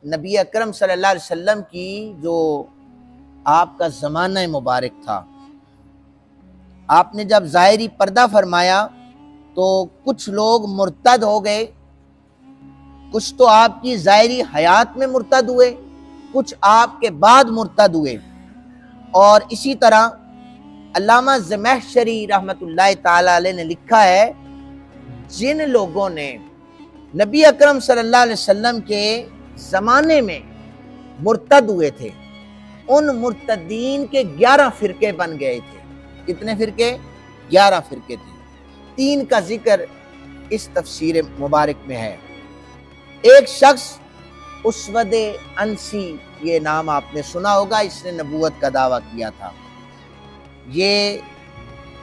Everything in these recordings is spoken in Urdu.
نبی اکرم صلی اللہ علیہ وسلم کی جو آپ کا زمانہ مبارک تھا، آپ نے جب ظاہری پردہ فرمایا تو کچھ لوگ مرتد ہو گئے، کچھ تو آپ کی ظاہری حیات میں مرتد ہوئے، کچھ آپ کے بعد مرتد ہوئے۔ اور اسی طرح علامہ زمخشری رحمۃ اللہ تعالی علیہ نے لکھا ہے، جن لوگوں نے نبی اکرم صلی اللہ علیہ وسلم کے زمانے میں مرتد ہوئے تھے، ان مرتدین کے 11 فرقے بن گئے تھے۔ کتنے فرقے؟ 11 فرقے تھے۔ 3 کا ذکر اس تفسیر مبارک میں ہے۔ ایک شخص اسود انسی، یہ نام آپ نے سنا ہوگا، اس نے نبوت کا دعویٰ کیا تھا۔ یہ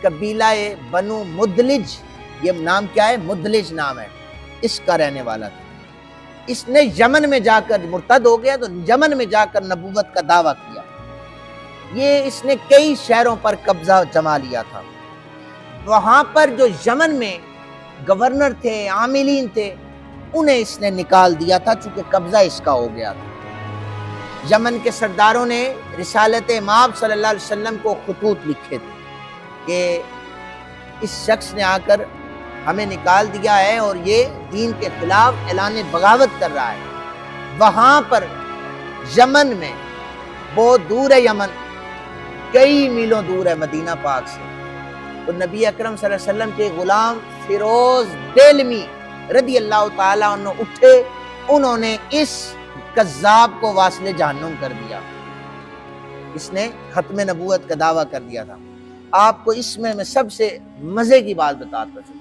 قبیلہ بنو مدلج، یہ نام کیا ہے؟ مدلج نام ہے، اس کا رہنے والا تھا۔ اس نے یمن میں جا کر مرتد ہو گیا تو یمن میں جا کر نبوت کا دعویٰ کیا۔ یہ اس نے کئی شہروں پر قبضہ جما لیا تھا۔ وہاں پر جو یمن میں گورنر تھے، عاملین تھے، انہیں اس نے نکال دیا تھا، چونکہ قبضہ اس کا ہو گیا تھا۔ یمن کے سرداروں نے رسالت مآب صلی اللہ علیہ وسلم کو خطوط لکھے تھے کہ اس شخص نے آ کر ہمیں نکال دیا ہے اور یہ دین کے خلاف اعلان بغاوت کر رہا ہے۔ وہاں پر یمن میں، بہت دور ہے یمن، کئی میلوں دور ہے مدینہ پاک سے، تو نبی اکرم صلی اللہ علیہ وسلم کے غلام فیروز دیلمی رضی اللہ تعالیٰ عنہ اٹھے، انہوں نے اس کذاب کو واصل جہنم کر دیا۔ اس نے ختم نبوت کا دعویٰ کر دیا تھا۔ آپ کو اس میں سب سے مزے کی بات بتاتا ہوں،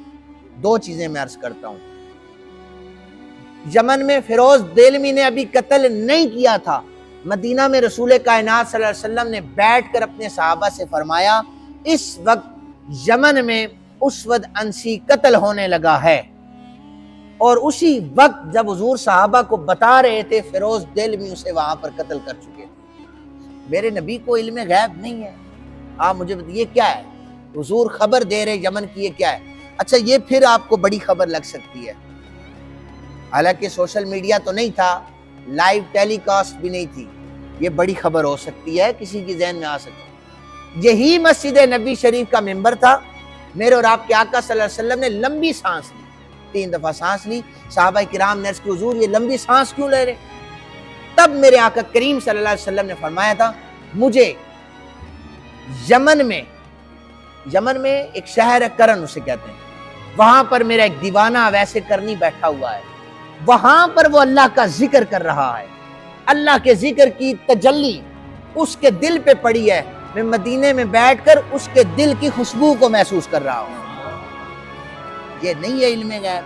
2 چیزیں میں عرض کرتا ہوں۔ یمن میں فیروز دیلمی نے ابھی قتل نہیں کیا تھا، مدینہ میں رسول کائنات صلی اللہ علیہ وسلم نے بیٹھ کر اپنے صحابہ سے فرمایا، اس وقت یمن میں اسود انسی قتل ہونے لگا ہے۔ اور اسی وقت جب حضور صحابہ کو بتا رہے تھے، فیروز دیلمی اسے وہاں پر قتل کر چکے تھے۔ میرے نبی کو علم غیب نہیں ہے، آپ مجھے بتائیے کیا ہے؟ حضور خبر دے رہے یمن کی، یہ کیا ہے؟ اچھا، یہ پھر آپ کو بڑی خبر لگ سکتی ہے، حالانکہ سوشل میڈیا تو نہیں تھا، لائیو ٹیلی کاسٹ بھی نہیں تھی، یہ بڑی خبر ہو سکتی ہے، کسی کی ذہن میں آ سکتی ہے۔ یہی مسجد نبی شریف کا منبر تھا، میرے اور آپ کے آقا صلی اللہ علیہ وسلم نے لمبی سانس لی، 3 دفعہ سانس لی۔ صحابہ کرام نے عرض کی، حضور یہ لمبی سانس کیوں لے رہے؟ تب میرے آقا کریم صلی اللہ علیہ وسلم نے فرمایا تھا، مجھے یمن میں ایک شہر ہے کرن اسے کہتے ہیں، وہاں پر میرا ایک دیوانہ ویسے کرنی بیٹھا ہوا ہے، وہاں پر وہ اللہ کا ذکر کر رہا ہے، اللہ کے ذکر کی تجلی اس کے دل پہ پڑی ہے، میں مدینے میں بیٹھ کر اس کے دل کی خوشبو کو محسوس کر رہا ہوں۔ یہ نہیں ہے علم غیب۔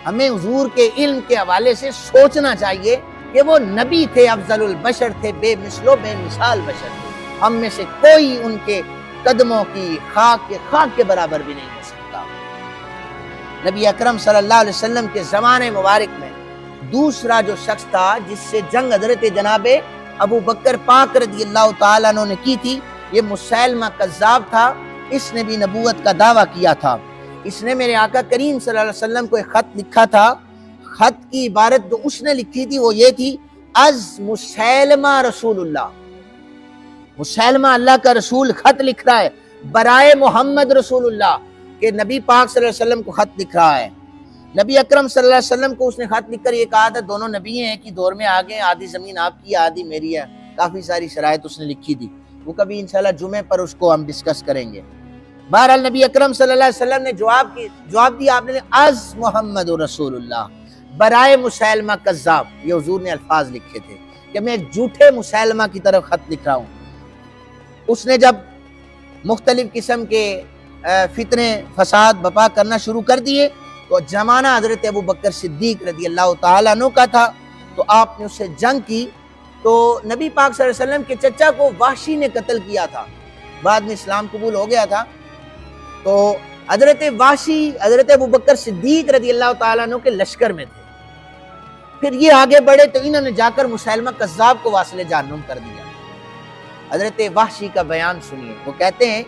ہمیں حضور کے علم کے حوالے سے سوچنا چاہیے کہ وہ نبی تھے، افضل البشر تھے، بے مثل و بے مثال بشر تھے، ہم میں سے کوئی ان کے قدموں کی خاک کے برابر بھی نہیں ہو سکتا۔ نبی اکرم صلی اللہ علیہ وسلم کے زمانے مبارک میں دوسرا جو شخص تھا جس سے جنگ حضرت جناب ابو بکر پاک رضی اللہ تعالیٰ عنہ نے کی تھی، یہ مسیلمہ کذاب تھا، اس نے بھی نبوت کا دعویٰ کیا تھا۔ اس نے میرے آقا کریم صلی اللہ علیہ وسلم کو ایک خط لکھا تھا، خط کی عبارت جو اس نے لکھی تھی وہ یہ تھی، از مسیلمہ رسول اللہ، مسیلمہ اللہ کا رسول خط لکھ رہا ہے برائے محمد رسول اللہ، کہ نبی پاک صلی اللہ علیہ وسلم کو خط لکھ رہا ہے۔ نبی اکرم صلی اللہ علیہ وسلم کو اس نے خط لکھ کر یہ کہا تھا، دونوں نبی ہیں کہ دور میں آگے، آدھی زمین آپ کی آدھی میری ہے، کافی ساری شرائط اس نے لکھی تھی، وہ کبھی انشاءاللہ جمعے پر اس کو ہم ڈسکس کریں گے۔ بہرحال نبی اکرم صلی اللہ علیہ وسلم نے جواب دیا، آپ نے از محمد رسول اللہ برائے مسیلمہ کذاب، یہ حضور نے الفاظ لکھے تھے کہ میں ایک جھوٹے مسیلمہ کی طرف خط لکھ رہا ہوں۔ اس نے جب مختلف قسم کے فتنے فساد بپا کرنا شروع کر دیے تو زمانہ حضرت ابو بکر صدیق رضی اللہ تعالیٰ عنہ کا تھا، تو آپ نے اس سے جنگ کی، تو نبی پاک صلی اللہ علیہ وسلم کے چچا کو وحشی نے قتل کیا تھا، بعد میں اسلام قبول ہو گیا تھا، تو حضرت وحشی حضرت ابو بکر صدیق رضی اللہ تعالیٰ عنہ کے لشکر میں تھے۔ پھر یہ آگے بڑھے تو انہوں نے جا کر مسیلمہ کذاب کو واصل جہنم کر دیا۔ حضرت وحشی کا بیان سنیے، وہ کہتے ہیں،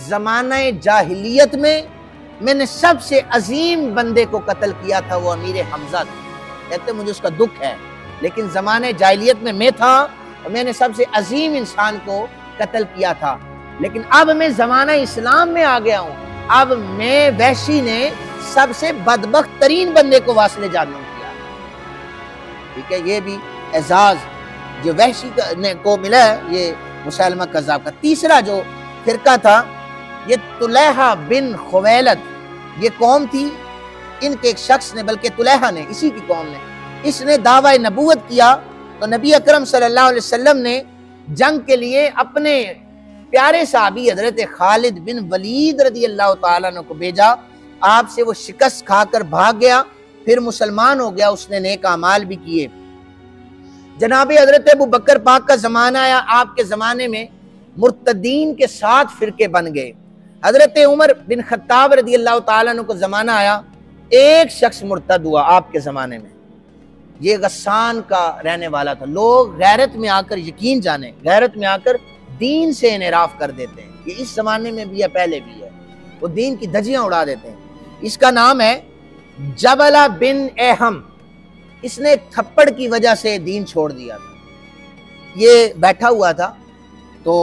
زمانہ جاہلیت میں نے سب سے عظیم بندے کو قتل کیا تھا، وہ امیر حمزہ تھے، کہتے ہیں مجھے اس کا دکھ ہے، لیکن زمانے جاہلیت میں تھا اور میں نے سب سے عظیم انسان کو قتل کیا تھا، لیکن اب میں زمانہ اسلام میں آ گیا ہوں، اب میں وحشی نے سب سے بدبخت ترین بندے کو واصل جہنم کیا۔ ٹھیک ہے، یہ بھی اعزاز جو وحشی کو ملا ہے یہ مسیلمہ کذاب کا۔ تیسرا جو فرقہ تھا یہ طلیحہ بن خویلد، یہ قوم تھی، ان کے ایک شخص نے، بلکہ طلیحہ نے، اسی کی قوم نے، اس نے دعوی نبوت کیا تو نبی اکرم صلی اللہ علیہ وسلم نے جنگ کے لیے اپنے پیارے صحابی حضرت خالد بن ولید رضی اللہ تعالیٰ عنہ کو بھیجا۔ آپ سے وہ شکست کھا کر بھاگ گیا، پھر مسلمان ہو گیا، اس نے نیک اعمال بھی کیے۔ جناب حضرت ابو بکر پاک کا زمانہ آیا، آپ کے زمانے میں مرتدین کے 7 فرقے بن گئے۔ حضرت عمر بن خطاب رضی اللہ تعالیٰ عنہ کو زمانہ آیا، ایک شخص مرتد ہوا آپ کے زمانے میں، یہ غسان کا رہنے والا تھا۔ لوگ غیرت میں آ کر، یقین جانے، غیرت میں آ کر دین سے انحراف کر دیتے ہیں، یہ اس زمانے میں بھی ہے، پہلے بھی ہے، وہ دین کی دھجیاں اڑا دیتے ہیں۔ اس کا نام ہے جبلہ بن احم، اس نے تھپڑ کی وجہ سے دین چھوڑ دیا تھا۔ یہ بیٹھا ہوا تھا تو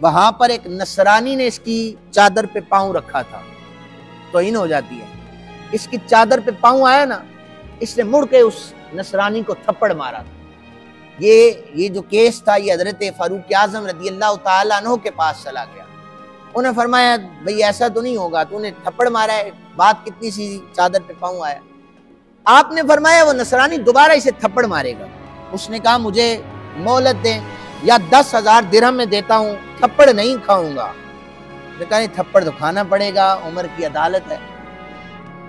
وہاں پر ایک نصرانی نے اس کی چادر پہ پاؤں رکھا تھا، توہین ہو جاتی ہے، اس کی چادر پہ پاؤں آیا نا، اس نے مڑ کے اس نصرانی کو تھپڑ مارا تھا۔ یہ جو کیس تھا یہ حضرت فاروق اعظم رضی اللہ تعالیٰ عنہ کے پاس چلا گیا۔ انہوں نے فرمایا بھئی ایسا تو نہیں ہوگا، تو نے تھپڑ مارا ہے، بات کتنی سی چادر پہ پاؤں آیا۔ آپ نے فرمایا وہ نصرانی دوبارہ اسے تھپڑ مارے گا۔ اس نے کہا مجھے مہلت دیں یا 10,000 درہم میں دیتا ہوں، تھپڑ نہیں کھاؤں گا۔ اس نے کہا نہیں، تھپڑ تو کھانا پڑے گا، عمر کی عدالت ہے۔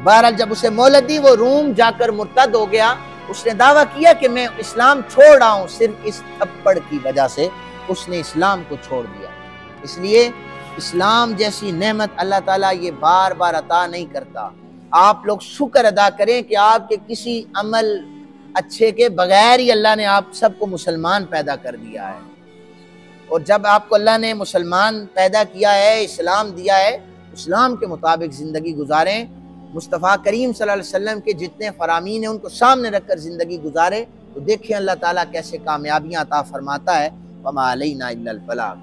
بہرحال جب اسے مہلت دی، وہ روم جا کر مرتد ہو گیا۔ اس نے دعویٰ کیا کہ میں اسلام چھوڑ رہا ہوں، صرف اس تھپڑ کی وجہ سے اس نے اسلام کو چھوڑ دیا۔ اس لیے اسلام جیسی نعمت اللہ تعالیٰ یہ بار بار عطا نہیں کرتا۔ آپ لوگ شکر ادا کریں کہ آپ کے کسی عمل اچھے کے بغیر ہی اللہ نے آپ سب کو مسلمان پیدا کر دیا ہے، اور جب آپ کو اللہ نے مسلمان پیدا کیا ہے، اسلام دیا ہے، اسلام کے مطابق زندگی گزاریں۔ مصطفیٰ کریم صلی اللہ علیہ وسلم کے جتنے فرامین ہیں ان کو سامنے رکھ کر زندگی گزارے تو دیکھیں اللہ تعالیٰ کیسے کامیابیاں عطا فرماتا ہے۔ وما علینا الا البلاغ۔